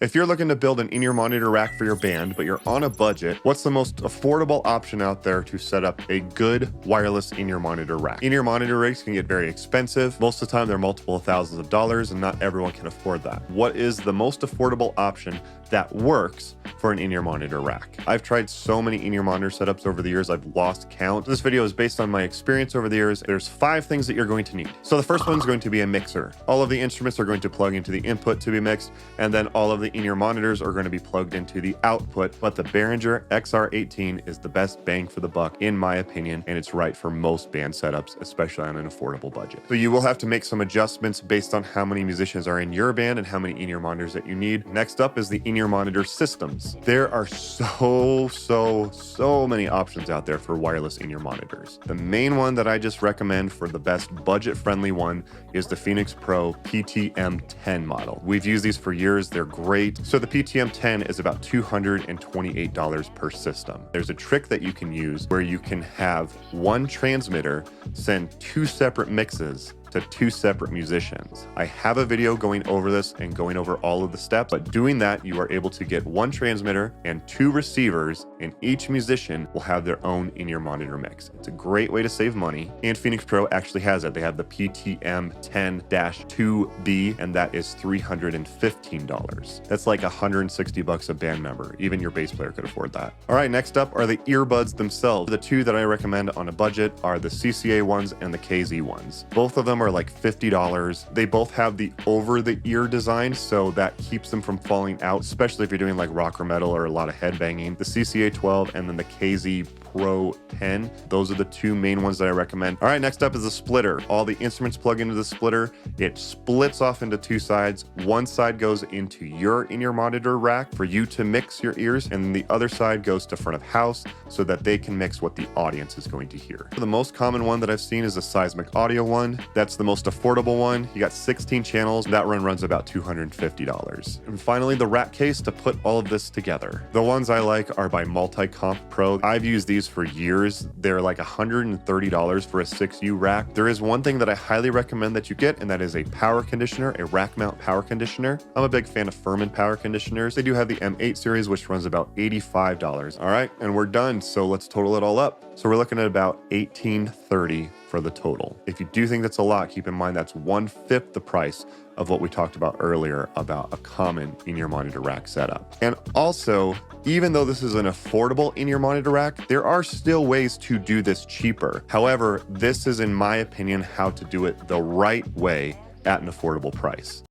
If you're looking to build an in-ear monitor rack for your band, but you're on a budget, what's the most affordable option out there to set up a good wireless in-ear monitor rack? In-ear monitor racks can get very expensive. Most of the time, they're multiple thousands of dollars, and not everyone can afford that. What is the most affordable option that works for an in-ear monitor rack? I've tried so many in-ear monitor setups over the years, I've lost count. This video is based on my experience over the years. There's 5 things that you're going to need. So the first one is going to be a mixer. All of the instruments are going to plug into the input to be mixed, and then all of the in-ear monitors are going to be plugged into the output. But the Behringer XR18 is the best bang for the buck, in my opinion, and it's right for most band setups, especially on an affordable budget. So you will have to make some adjustments based on how many musicians are in your band and how many in-ear monitors that you need. Next up is the in-ear monitor systems. There are so many options out there for wireless in-ear monitors. The main one that I just recommend for the best budget-friendly one is the Phoenix Pro PTM10 model. We've used these for years. They're great. So the PTM10 is about $228 per system. There's a trick that you can use where you can have one transmitter send 2 separate mixes to 2 separate musicians. I have a video going over this and going over all of the steps, but doing that, you are able to get 1 transmitter and 2 receivers, and each musician will have their own in-ear monitor mix. It's a great way to save money, and Phoenix Pro actually has it. They have the PTM10-2B, and that is $315. That's like $160 a band member. Even your bass player could afford that. All right, next up are the earbuds themselves. The 2 that I recommend on a budget are the CCA ones and the KZ ones. Both of them are like $50. They both have the over-the-ear design, so that keeps them from falling out, especially if you're doing like rock or metal or a lot of headbanging. The CCA 12 and then the KZ Pro 10. Those are the 2 main ones that I recommend. All right, next up is the splitter. All the instruments plug into the splitter. It splits off into 2 sides. One side goes into your in-ear monitor rack for you to mix your ears, and the other side goes to front of house so that they can mix what the audience is going to hear. The most common one that I've seen is the Seismic Audio one. That's the most affordable one. You got 16 channels. That one runs about $250. And finally, the rack case to put all of this together. The ones I like are by Multicomp Pro. I've used these for years. They're like $130 for a 6U rack. There is one thing that I highly recommend that you get, and that is a power conditioner, a rack mount power conditioner. I'm a big fan of Furman power conditioners. They do have the M8 series, which runs about $85. All right, and we're done. So let's total it all up. So we're looking at about $1,830 for the total. If you do think that's a lot, keep in mind that's 1/5 the price of what we talked about earlier about a common in-ear monitor rack setup. And also, even though this is an affordable in-ear monitor rack, there are still ways to do this cheaper. However, this is, in my opinion, how to do it the right way at an affordable price.